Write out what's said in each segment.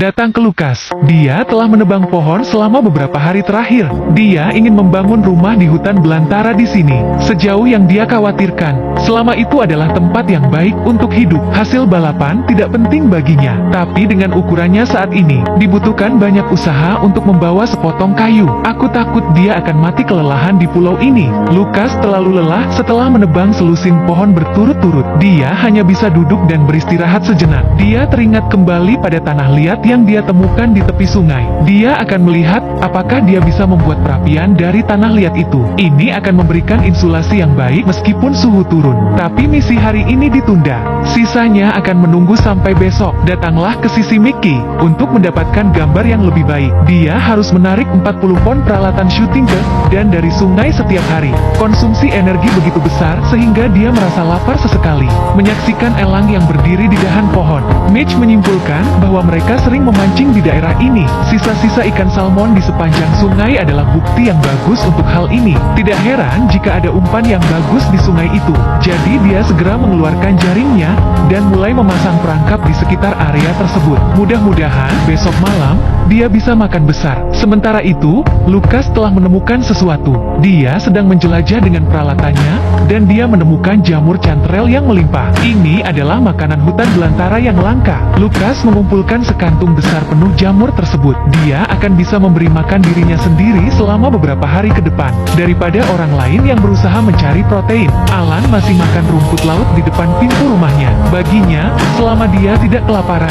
datang ke Lukas. Dia telah menebang pohon selama beberapa hari terakhir. Dia ingin membangun rumah di hutan belantara di sini. Sejauh yang dia khawatirkan, selama itu adalah tempat yang baik untuk hidup. Hasil balapan tidak penting baginya, tapi dengan ukurannya saat ini, dibutuhkan banyak usaha untuk membawa sepotong kayu. Aku takut dia akan mati kelelahan di pulau ini. Lukas terlalu lelah setelah menebang selusin pohon berturut-turut. Dia hanya bisa duduk dan beristirahat sejenak. Dia teringat kembali pada tanah liat yang dia temukan di tepi sungai. Dia akan melihat apakah dia bisa membuat perapian dari tanah liat itu. Ini akan memberikan insulasi yang baik meskipun suhu turun. Tapi misi hari ini ditunda. Sisanya akan menunggu sampai besok. Datanglah ke sisi Mickey untuk mendapatkan gambar yang lebih baik. Dia harus menarik 40 pon peralatan shooting gun dan dari sungai setiap hari. Konsumsi energi begitu besar sehingga dia merasa lapar sesekali. Menyaksikan elang yang berdiri di dahan pohon, Mitch menyimpulkan bahwa mereka sering memancing di daerah ini. Sisa-sisa ikan salmon di sepanjang sungai adalah bukti yang bagus untuk hal ini. Tidak heran jika ada umpan yang bagus di sungai itu. Jadi dia segera mengeluarkan jaringnya dan mulai memasang perangkap di sekitar area tersebut. Mudah-mudahan besok malam dia bisa makan besar. Sementara itu, Lukas telah menemukan sesuatu. Dia sedang menjelajah dengan peralatannya dan dia menemukan jamur chanterelle yang melimpah. Ini adalah makanan hutan belantara yang langka. Lukas mengumpulkan sekantung besar penuh jamur tersebut. Dia akan bisa memberi makan dirinya sendiri selama beberapa hari ke depan, daripada orang lain yang berusaha mencari protein. Alan masih makan rumput laut di depan pintu rumahnya. Baginya, selama dia tidak kelaparan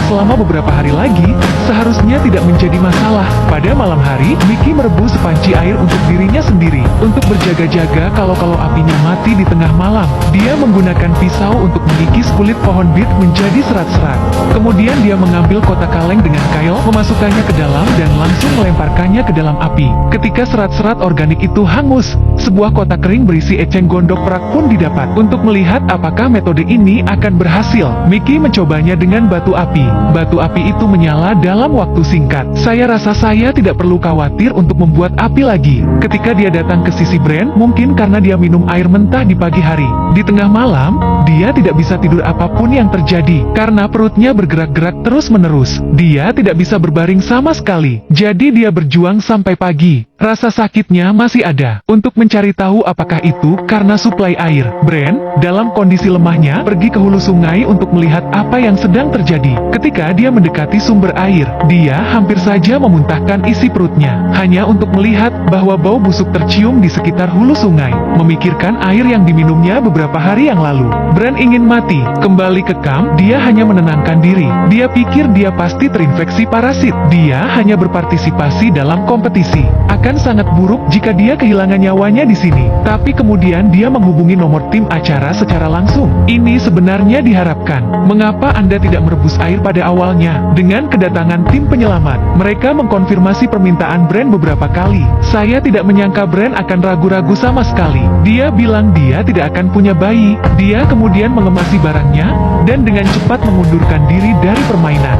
selama beberapa hari lagi, seharusnya tidak menjadi masalah. Pada malam hari, Mickey merebus sepanci air untuk dirinya sendiri. Untuk berjaga-jaga kalau apinya mati di tengah malam, dia menggunakan pisau untuk mengikis kulit pohon bit menjadi serat-serat. Kemudian dia mengambil kotak kaleng dengan kail, memasukkannya ke dalam dan langsung melemparkannya ke dalam api. Ketika serat-serat organik itu hangus, sebuah kotak kering berisi eceng gondok perak pun didapat. Untuk melihat apakah metode ini akan berhasil, Mickey mencobanya dengan batu api. Batu api itu menyala dalam waktu singkat. Saya rasa saya tidak perlu khawatir untuk membuat api lagi. Ketika dia datang ke sisi Brand, mungkin karena dia minum air mentah di pagi hari. Di tengah malam, dia tidak bisa tidur apapun yang terjadi, karena perutnya bergerak-gerak terus-menerus. Dia tidak bisa berbaring sama sekali. Jadi dia berjuang sampai pagi. Rasa sakitnya masih ada. Untuk mencari tahu apakah itu karena suplai air, Brand, dalam kondisi lemahnya, pergi ke hulu sungai untuk melihat apa yang sedang terjadi. Ketika dia mendekati sumber air, dia hampir saja memuntahkan isi perutnya, hanya untuk melihat bahwa bau busuk tercium di sekitar hulu sungai. Memikirkan air yang diminumnya beberapa hari yang lalu, Brand ingin mati. Kembali ke kamp, dia hanya menenangkan diri. Dia pikir dia pasti terinfeksi parasit. Dia hanya berpartisipasi dalam kompetisi. Akan sangat buruk jika dia kehilangan nyawanya di sini. Tapi kemudian dia menghubungi nomor tim acara secara langsung. Ini sebenarnya diharapkan. Mengapa Anda tidak merebus air pada awalnya? Dengan kedatangan tim penyelamat, mereka mengkonfirmasi permintaan Brand beberapa kali. Saya tidak menyangka Brand akan ragu-ragu sama sekali. Dia bilang dia tidak akan punya bayi. Dia kemudian mengemasi barangnya dan dengan cepat mengundurkan diri dari permainan.